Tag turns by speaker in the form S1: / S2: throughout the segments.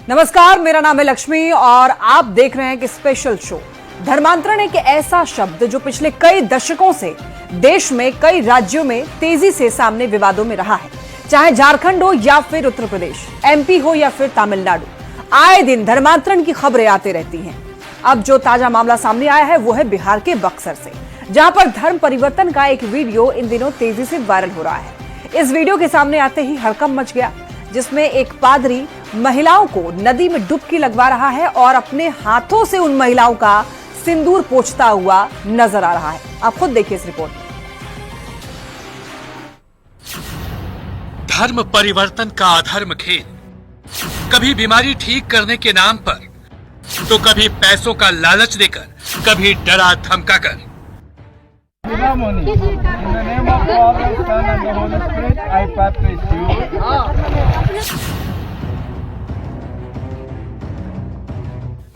S1: नमस्कार, मेरा नाम है लक्ष्मी और आप देख रहे हैं कि स्पेशल शो। धर्मांतरण एक ऐसा शब्द जो पिछले कई दशकों से देश में कई राज्यों में तेजी से सामने विवादों में रहा है। चाहे झारखंड हो या फिर उत्तर प्रदेश, एमपी हो या फिर तमिलनाडु, आए दिन धर्मांतरण की खबरें आती रहती हैं। अब जो ताजा मामला सामने आया है वो है बिहार के बक्सर से, जहां पर धर्म परिवर्तन का एक वीडियो इन दिनों तेजी से वायरल हो रहा है। इस वीडियो के सामने आते ही हड़कंप मच गया, जिसमें एक पादरी महिलाओं को नदी में डुबकी लगवा रहा है और अपने हाथों से उन महिलाओं का सिंदूर पोंछता हुआ नजर आ रहा है। आप खुद देखिए इस रिपोर्ट में।
S2: धर्म परिवर्तन का अधर्म खेल, कभी बीमारी ठीक करने के नाम पर तो कभी पैसों का लालच देकर, कभी डरा धमका कर।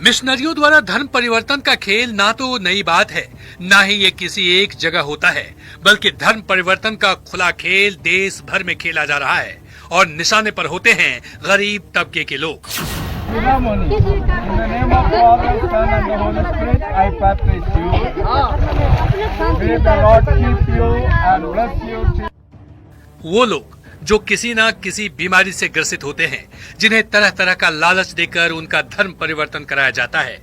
S2: मिशनरियों द्वारा धर्म परिवर्तन का खेल ना तो नई बात है, ना ही ये किसी एक जगह होता है, बल्कि धर्म परिवर्तन का खुला खेल देश भर में खेला जा रहा है और निशाने पर होते हैं गरीब तबके के लोग। वो लोग जो किसी ना किसी बीमारी से ग्रसित होते हैं, जिन्हें तरह तरह का लालच देकर उनका धर्म परिवर्तन कराया जाता है।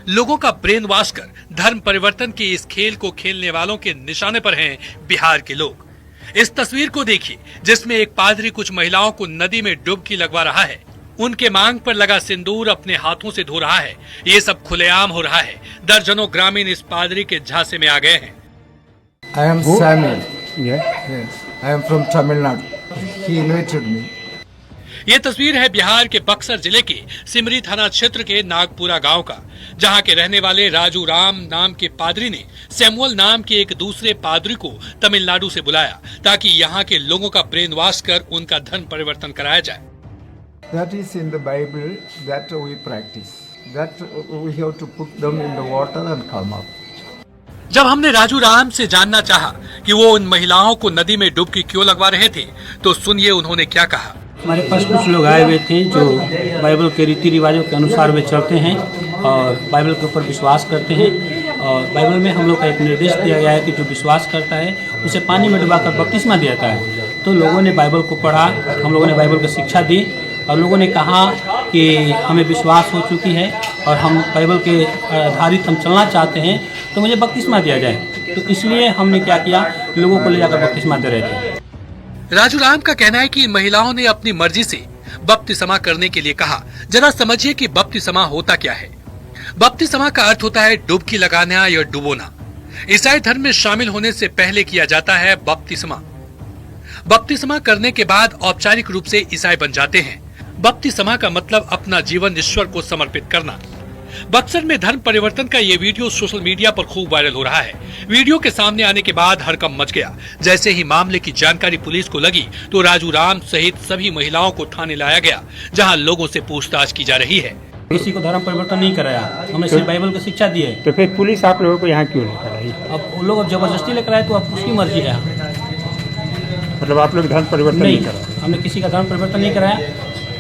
S2: लोगों का ब्रेन वॉश कर धर्म परिवर्तन के इस खेल को खेलने वालों के निशाने पर हैं बिहार के लोग। इस तस्वीर को देखिए, जिसमें एक पादरी कुछ महिलाओं को नदी में डुबकी लगवा रहा है, उनके मांग पर लगा सिंदूर अपने हाथों से धो रहा है। ये सब खुलेआम हो रहा है। दर्जनों ग्रामीण इस पादरी के झांसे में आ गए हैं।
S3: I am Samuel. Yes. I am from Tamil Nadu. He invited me.
S2: ये तस्वीर है बिहार के बक्सर जिले के सिमरी थाना क्षेत्र के नागपुरा गांव का, जहां के रहने वाले राजू राम नाम के पादरी ने सैमुअल नाम के एक दूसरे पादरी को तमिलनाडु से बुलाया, ताकि यहां के लोगों का ब्रेन वॉश कर उनका धर्म परिवर्तन कराया जाए।
S3: That is in the Bible that we practice. That we have to put them in the water and come up.
S2: जब हमने राजू राम से जानना चाहा कि वो उन महिलाओं को नदी में डुबकी क्यों लगवा रहे थे, तो सुनिए उन्होंने क्या कहा।
S4: हमारे पास कुछ लोग आए हुए थे जो बाइबल के रीति रिवाजों के अनुसार वे चलते हैं और बाइबल के ऊपर विश्वास करते हैं। और बाइबल में हम लोग का एक निर्देश दिया गया है कि जो विश्वास करता है उसे पानी में डुबाकर बपतिस्मा दिया जाता है। तो लोगों ने बाइबल को पढ़ा, हम लोगों ने बाइबल की शिक्षा दी और लोगों ने कहा कि हमें विश्वास हो चुकी है और हम बाइबल के आधारित हम चलना चाहते हैं, तो मुझे बपतिस्मा दिया जाए। तो इसलिए हमने क्या किया, लोगों को ले जाकर बपतिस्मा दे रहे थे।
S2: राजू राम का कहना है कि महिलाओं ने अपनी मर्जी से बपतिस्मा करने के लिए कहा। जरा समझिए कि बपतिस्मा होता क्या है। बपतिस्मा का अर्थ होता है डुबकी लगाना या डुबोना। ईसाई धर्म में शामिल होने से पहले किया जाता है बपतिस्मा। बपतिस्मा करने के बाद औपचारिक रूप से ईसाई बन जाते हैं। बपतिस्मा का मतलब अपना जीवन ईश्वर को समर्पित करना। बक्सर में धर्म परिवर्तन का ये वीडियो सोशल मीडिया पर खूब वायरल हो रहा है। वीडियो के सामने आने के बाद हड़कंप मच गया। जैसे ही मामले की जानकारी पुलिस को लगी, तो राजू राम सहित सभी महिलाओं को थाने लाया गया, जहां लोगों से पूछताछ की जा रही है।
S4: किसी को धर्म परिवर्तन नहीं कराया, हमने सिर्फ बाइबल की शिक्षा दी है।
S5: तो फिर पुलिस आप लोगों को यहाँ क्यों लेकर आई?
S4: अब वो लोग अब जबरदस्ती लेकर आए तो अब उसकी मर्जी है।
S5: मतलब आप लोग धर्म परिवर्तन नहीं करा?
S4: हमने किसी का धर्म परिवर्तन नहीं कराया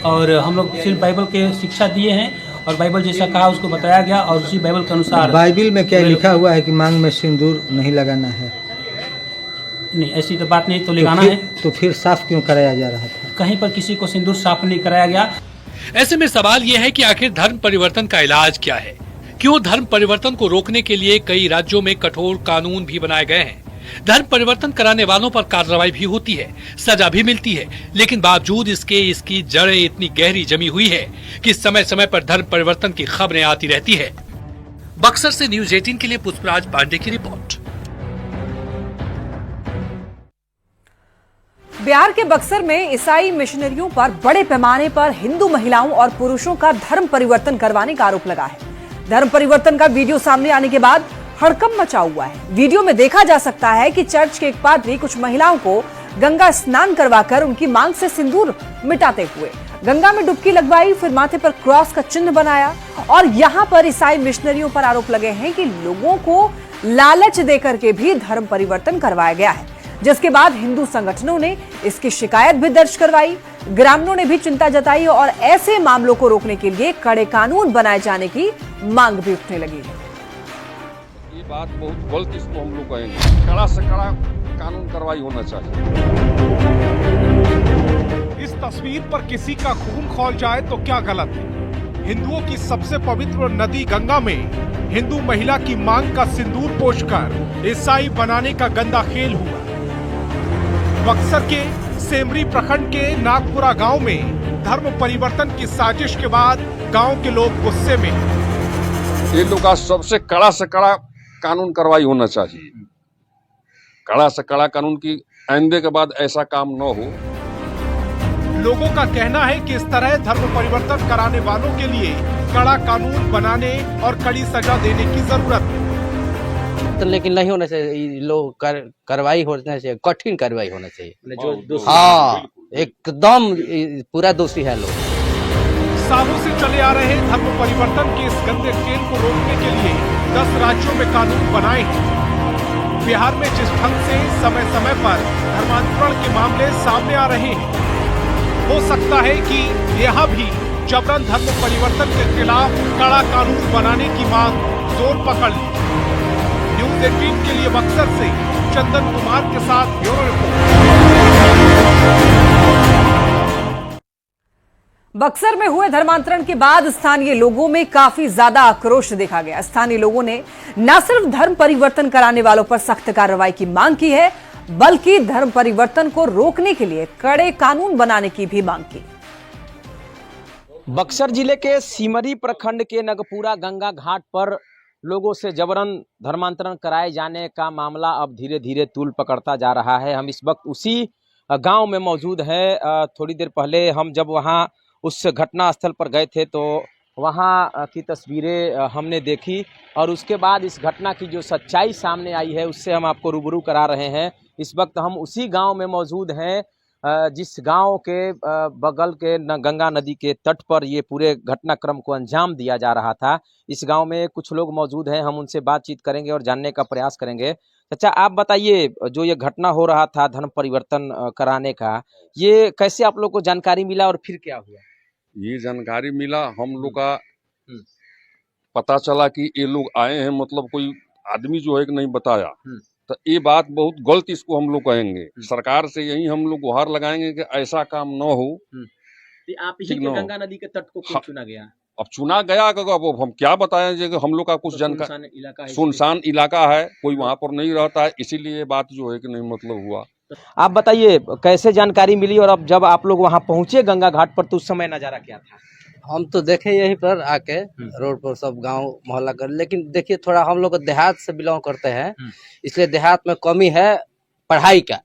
S4: और हम लोग सिर्फ बाइबल के शिक्षा दिए हैं और बाइबल जैसा कहा उसको बताया गया और उसी बाइबल के अनुसार।
S6: बाइबल में क्या लिखा हुआ है कि मांग में सिंदूर नहीं लगाना है?
S4: नहीं, ऐसी तो बात नहीं। तो लगाना है
S6: तो फिर साफ क्यों कराया जा रहा था?
S4: कहीं पर किसी को सिंदूर साफ नहीं कराया गया।
S2: ऐसे में सवाल यह है कि आखिर धर्म परिवर्तन का इलाज क्या है? क्यों धर्म परिवर्तन को रोकने के लिए कई राज्यों में कठोर कानून भी बनाए गए हैं? धर्म परिवर्तन कराने वालों पर कार्रवाई भी होती है, सजा भी मिलती है, लेकिन बावजूद इसके इसकी जड़ें इतनी गहरी जमी हुई है कि समय समय पर धर्म परिवर्तन की खबरें आती रहती है। बक्सर से न्यूज़ 18 के लिए पुष्पराज पांडे की रिपोर्ट।
S1: बिहार के बक्सर में ईसाई मिशनरियों पर बड़े पैमाने पर हिंदू महिलाओं और पुरुषों का धर्म परिवर्तन करवाने का आरोप लगा है। धर्म परिवर्तन का वीडियो सामने आने के बाद हड़कंप मचा हुआ है। वीडियो में देखा जा सकता है कि चर्च के एक पादरी कुछ महिलाओं को गंगा स्नान करवाकर उनकी मांग से सिंदूर मिटाते हुए गंगा में डुबकी लगवाई, फिर माथे पर क्रॉस का चिन्ह बनाया। और यहाँ पर ईसाई मिशनरियों पर आरोप लगे हैं कि लोगों को लालच देकर के भी धर्म परिवर्तन करवाया गया है, जिसके बाद हिंदू संगठनों ने इसकी शिकायत भी दर्ज करवाई। ग्रामीणों ने भी चिंता जताई और ऐसे मामलों को रोकने के लिए कड़े कानून बनाए जाने की मांग भी उठने लगी है।
S7: ये बात बहुत गलत, इसको हम लोग कहेंगे कड़ा से कड़ा कानून कार्रवाई होना चाहिए।
S8: इस तस्वीर पर किसी का खून खौल जाए तो क्या गलत है। हिंदुओं की सबसे पवित्र नदी गंगा में हिंदू महिला की मांग का सिंदूर पोंछकर ईसाई बनाने का गंदा खेल हुआ। बक्सर के सेमरी प्रखंड के नागपुरा गांव में धर्म परिवर्तन की साजिश के बाद गांव के लोग गुस्से में।
S7: ये लोग का सबसे कड़ा से कड़ा कानून कार्रवाई होना चाहिए। कड़ा से कड़ा कानून की आइंदे के बाद ऐसा काम न हो।
S8: लोगों का कहना है कि इस तरह धर्म परिवर्तन कराने वालों के लिए कड़ा कानून बनाने और कड़ी सजा देने की जरूरत है।
S9: तो लेकिन नहीं होना चाहिए, लोग कार्रवाई होना चाहिए, कठिन कार्रवाई होना चाहिए।
S4: जो दोषी
S9: हाँ, एकदम पूरा दोषी है लोग।
S8: सालों से चले आ रहे धर्म परिवर्तन के इस गंदे खेल को रोकने के लिए 10 राज्यों में कानून बनाए हैं। बिहार में जिस ढंग से समय समय पर धर्मांतरण के मामले सामने आ रहे हैं, हो सकता है कि यहाँ भी जबरन धर्म परिवर्तन के खिलाफ कड़ा कानून बनाने की मांग जोर पकड़ ली। न्यूज़ 18 के लिए बक्सर से चंदन कुमार के साथ ब्यूरो रिपोर्ट।
S1: बक्सर में हुए धर्मांतरण के बाद स्थानीय लोगों में काफी ज्यादा आक्रोश देखा गया। स्थानीय लोगों ने न सिर्फ धर्म परिवर्तन कराने वालों पर सख्त कार्रवाई की मांग की है, बल्कि धर्म परिवर्तन को रोकने के लिए कड़े कानून बनाने की भी मांग की।
S10: बक्सर जिले के सिमरी प्रखंड के नगपुरा गंगा घाट पर लोगों से जबरन धर्मांतरण कराए जाने का मामला अब धीरे धीरे तूल पकड़ता जा रहा है। हम इस वक्त उसी गांव में मौजूद हैं। थोड़ी देर पहले हम जब वहां उस घटना स्थल पर गए थे तो वहां की तस्वीरें हमने देखी और उसके बाद इस घटना की जो सच्चाई सामने आई है उससे हम आपको रूबरू करा रहे हैं। इस वक्त हम उसी गांव में मौजूद हैं जिस गांव के बगल के गंगा नदी के तट पर ये पूरे घटनाक्रम को अंजाम दिया जा रहा था। इस गांव में कुछ लोग मौजूद हैं, हम उनसे बातचीत करेंगे और जानने का प्रयास करेंगे। अच्छा, आप बताइए, जो ये घटना हो रहा था धर्म परिवर्तन कराने का, ये कैसे आप लोग को जानकारी मिला और फिर क्या हुआ?
S7: ये जानकारी मिला, हम लोग का पता चला कि ये लोग आए हैं, मतलब कोई आदमी जो है कि नहीं बताया, तो ये बात बहुत गलत, इसको हम लोग कहेंगे। सरकार से यही हम लोग गुहार लगाएंगे कि ऐसा काम न हो।
S10: आप ही के गंगा नदी के तट को क्यों चुना गया?
S7: अब चुना गया, अब हम क्या बताएं कि हम लोग का कुछ जानकारी, सुनसान इलाका है, कोई वहाँ पर नहीं रहता है, इसीलिए बात जो है कि नहीं मतलब हुआ।
S10: आप बताइए कैसे जानकारी मिली और अब जब आप लोग वहाँ पहुँचे गंगा घाट पर तो उस समय नजारा क्या था?
S9: हम तो देखे यहीं पर आके रोड पर सब गांव मोहल्ला कर, लेकिन देखिए थोड़ा हम लोग देहात से बिलोंग करते हैं, इसलिए देहात में कमी है पढ़ाई का,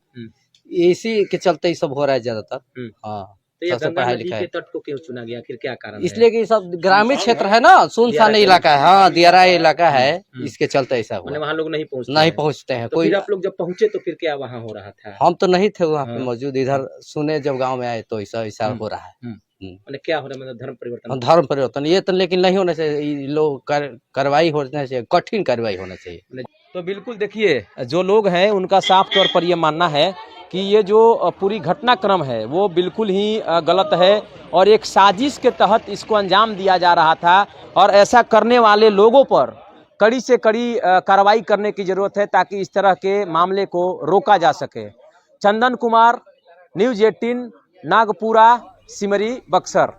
S9: इसी के चलते ये सब हो रहा है ज्यादातर। हाँ,
S10: तो ये गंगा नदी के तट को क्यों चुना गया, फिर क्या कारण?
S9: इसलिए कि सब ग्रामीण क्षेत्र है ना, सुनसान इलाका है। हाँ, दियारा इलाका है, इसके चलते ऐसा हुआ।
S10: वहाँ लोग नहीं
S9: पहुँचते हैं।
S10: तो
S9: कोई
S10: आप लोग जब पहुँचे तो फिर क्या वहाँ हो रहा था?
S9: हम तो नहीं थे वहाँ पे मौजूद, इधर सुने जब गाँव में आए तो ऐसा हो रहा है।
S10: क्या हो रहा है, मतलब धर्म परिवर्तन?
S9: धर्म परिवर्तन ये तो लेकिन नहीं होना चाहिए, लोग कार्रवाई होना चाहिए, कठिन कार्रवाई होना चाहिए।
S10: तो बिल्कुल देखिए, जो लोग हैं उनका साफ तौर पर यह मानना है कि ये जो पूरी घटनाक्रम है वो बिल्कुल ही गलत है और एक साजिश के तहत इसको अंजाम दिया जा रहा था और ऐसा करने वाले लोगों पर कड़ी से कड़ी कार्रवाई करने की जरूरत है ताकि इस तरह के मामले को रोका जा सके। चंदन कुमार, न्यूज़ 18, नागपुरा, सिमरी, बक्सर।